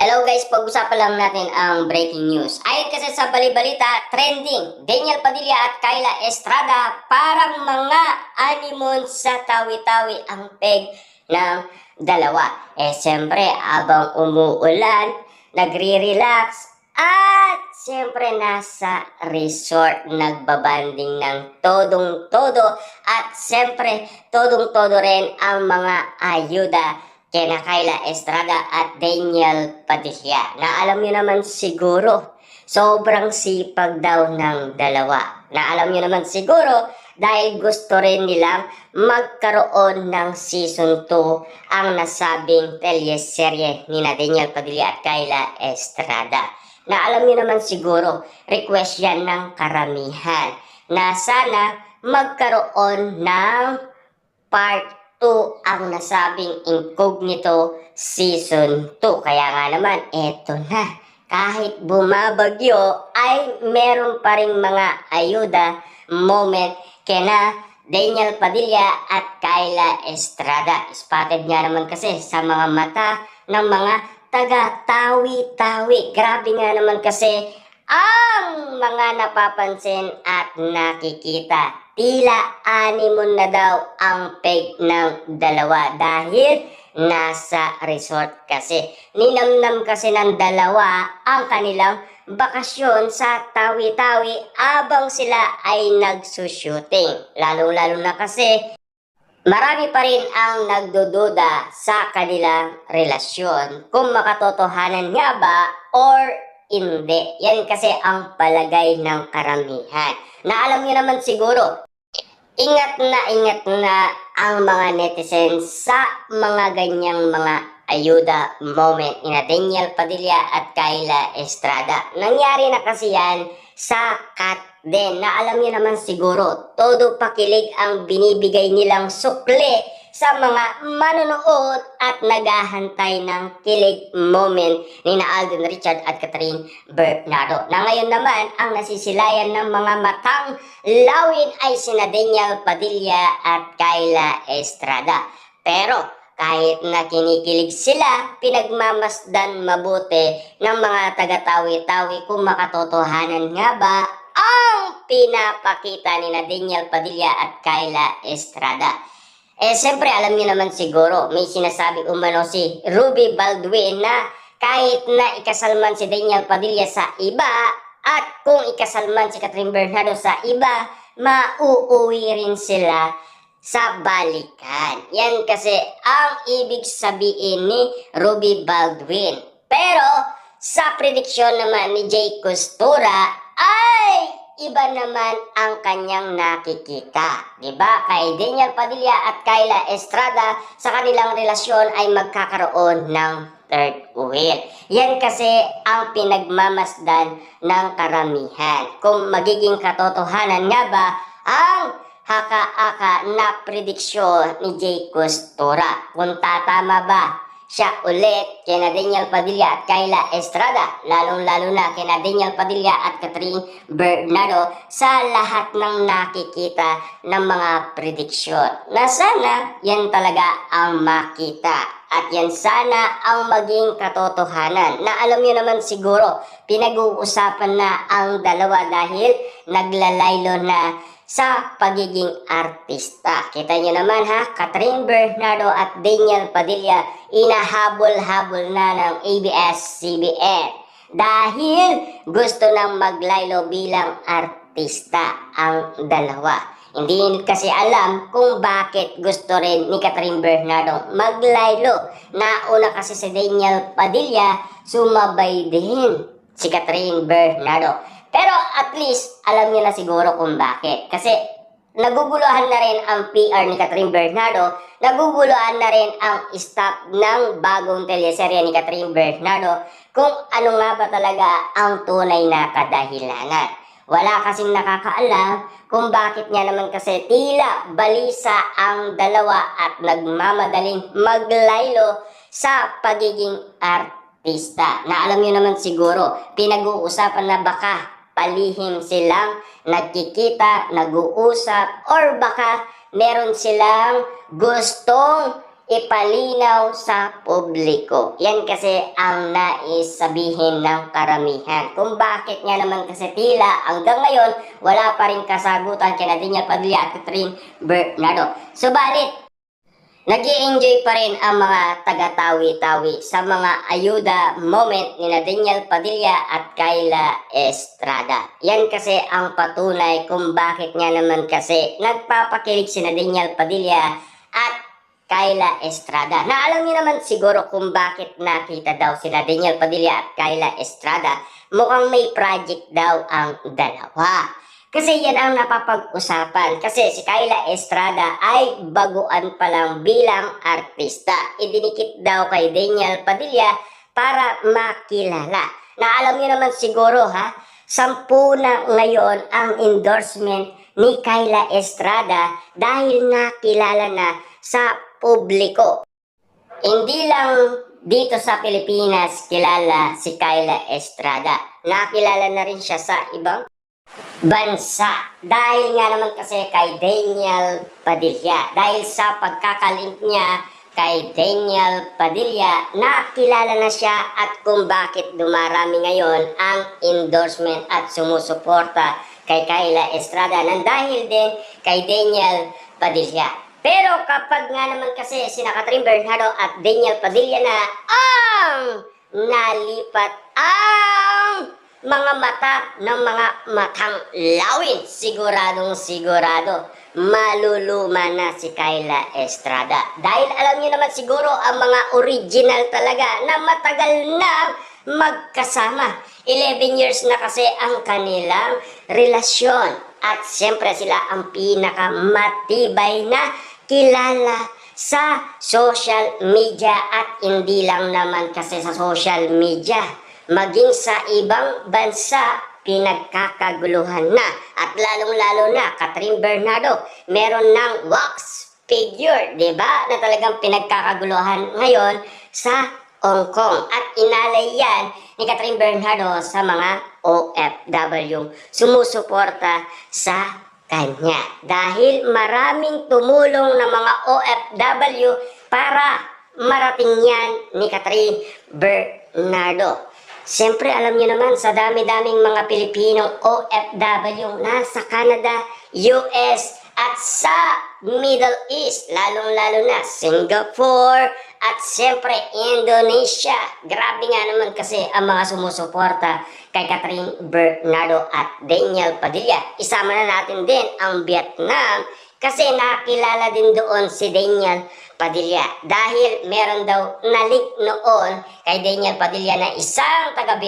Hello guys, pag-usapan lang natin ang breaking news. Ayon kasi sa balibalita, trending, Daniel Padilla at Kyla Estrada parang mga animon sa tawi-tawi ang peg ng dalawa. Siyempre, abang umuulan, nagre-relax, at siyempre nasa resort nagbabanding ng todong-todo at siyempre todong-todo rin ang mga ayuda kina Kyla Estrada at Daniel Padilla. Na alam niyo naman siguro, sobrang sipag daw ng dalawa. Na alam niyo naman siguro, dahil gusto rin nilang magkaroon ng season 2 ang nasabing teleserye ni Daniel Padilla at Kyla Estrada. Na alam niyo naman siguro, request yan ng karamihan na sana magkaroon ng part 2 ang nasabing Incognito Season 2. Kaya nga naman, eto na. Kahit bumabagyo, ay meron pa ring mga ayuda moment kina Daniel Padilla at Kyla Estrada. Spotted nga naman kasi sa mga mata ng mga taga-tawi-tawi. Grabe nga naman kasi ang mga napapansin at nakikita. Tila animon na daw ang peg ng dalawa dahil nasa resort kasi. Ninamnam kasi ng dalawa ang kanilang bakasyon sa tawi-tawi abang sila ay nagsushooting. Lalo-lalo na kasi marami pa rin ang nagdududa sa kanilang relasyon kung makatotohanan nga ba or hindi. Yan kasi ang palagay ng karamihan. Na alam niyo naman siguro, ingat na ang mga netizens sa mga ganyang mga ayuda moment ni Daniel Padilla at Kyla Estrada. Nangyari na kasi yan sa Kat din, na alam niyo naman siguro, todo pakilig ang binibigay nilang sukli sa mga manonood at naghahantay ng kilig moment ni Alden Richard at Catherine Bernardo. Na ngayon naman, ang nasisilayan ng mga matang lawin ay sina Daniel Padilla at Kyla Estrada. Pero kahit na kinikilig sila, pinagmamasdan mabuti ng mga taga-tawi-tawi kung makatotohanan nga ba ang pinapakita ni Daniel Padilla at Kyla Estrada. Siyempre alam niyo naman siguro, may sinasabi umano si Ruby Baldwin na kahit na ikasalman si Daniel Padilla sa iba at kung ikasalman si Catherine Bernardo sa iba, mauuwi rin sila sa balikan. Yan kasi ang ibig sabihin ni Ruby Baldwin. Pero sa prediksyon naman ni Jay Costura ay iba naman ang kanyang nakikita. Diba? Kay Daniel Padilla at Kyla Estrada, sa kanilang relasyon ay magkakaroon ng third wheel. Yan kasi ang pinagmamasdan ng karamihan. Kung magiging katotohanan nga ba ang haka-aka na prediksyon ni Jay Costura. Kung tatama ba siya ulit kina Daniel Padilla at Kyla Estrada, lalong-lalo na kina Daniel Padilla at Catherine Bernardo sa lahat ng nakikita ng mga prediksyon. Na sana yan talaga ang makita at yan sana ang maging katotohanan. Na alam niyo naman siguro, pinag-uusapan na ang dalawa dahil naglalaylo na sa pagiging artista. Kita nyo naman ha, Catherine Bernardo at Daniel Padilla inahabol-habol na ng ABS-CBN dahil gusto nang maglaylo bilang artista ang dalawa. Hindi kasi alam kung bakit gusto rin ni Catherine Bernardo maglaylo. Nauna kasi si Daniel Padilla, sumabay din si Catherine Bernardo. Pero at least, alam niyo na siguro kung bakit. Kasi naguguluhan na rin ang PR ni Catherine Bernardo, naguguluhan na rin ang staff ng bagong teleserye ni Catherine Bernardo kung ano nga ba talaga ang tunay na kadahilanan. Wala kasing nakakaalam kung bakit niya naman kasi tila balisa ang dalawa at nagmamadaling maglaylo sa pagiging artista. Na alam niyo naman siguro, pinag-uusapan na baka palihim silang nagkikita, nag-uusap, or baka meron silang gustong ipalinaw sa publiko. Yan kasi ang nais sabihin ng karamihan. Kung bakit nga naman kasi tila hanggang ngayon wala pa rin kasagutan kina Daniel Padilla at Catherine Bernardo. Subalit, nag-i-enjoy pa rin ang mga taga-tawi-tawi sa mga ayuda moment ni Daniel Padilla at Kyla Estrada. Yan kasi ang patunay kung bakit nga naman kasi nagpapakilig si Daniel Padilla at Kyla Estrada. Na alam niyo naman siguro kung bakit nakita daw sila Daniel Padilla at Kyla Estrada. Mukhang may project daw ang dalawa. Kasi yan ang napapag-usapan. Kasi si Kyla Estrada ay baguan pa lang bilang artista. Idinikit daw kay Daniel Padilla para makilala. Na alam niyo naman siguro 10 na ngayon ang endorsement ni Kyla Estrada dahil nakilala na sa publiko. Hindi lang dito sa Pilipinas kilala si Kyla Estrada. Nakilala na rin siya sa ibang bansa. Dahil nga naman kasi kay Daniel Padilla. Dahil sa pagkakalink niya kay Daniel Padilla, nakilala na siya at kung bakit dumarami ngayon ang endorsement at sumusuporta kay Kyla Estrada nang dahil din kay Daniel Padilla. Pero kapag nga naman kasi sina Catherine Bernardo at Daniel Padilla na ang nalipat ang mga mata ng mga matang lawin, siguradong sigurado maluluma na si Kyla Estrada. Dahil alam niyo naman siguro ang mga original talaga na matagal na magkasama. 11 years na kasi ang kanilang relasyon. At siyempre sila ang pinakamatibay na kilala sa social media at hindi lang naman kasi sa social media. Maging sa ibang bansa, pinagkakaguluhan na. At lalong-lalo na, Catherine Bernardo, meron ng wax figure, diba? Na talagang pinagkakaguluhan ngayon sa Hong Kong. At inalay yan ni Catherine Bernardo sa mga OFW sumusuporta sa kanya. Dahil maraming tumulong ng mga OFW para marating yan ni Catherine Bernardo. Siyempre, alam niyo naman, sa dami-daming mga Pilipinong OFW nasa Canada, US, at sa Middle East, lalong-lalo na Singapore, at siyempre Indonesia. Grabe nga naman kasi ang mga sumusuporta kay Catherine Bernardo at Daniel Padilla. Isama na natin din ang Vietnam kasi nakilala din doon si Daniel Padilla dahil meron daw nalik noon kay Daniel Padilla na isang taga-Vietnam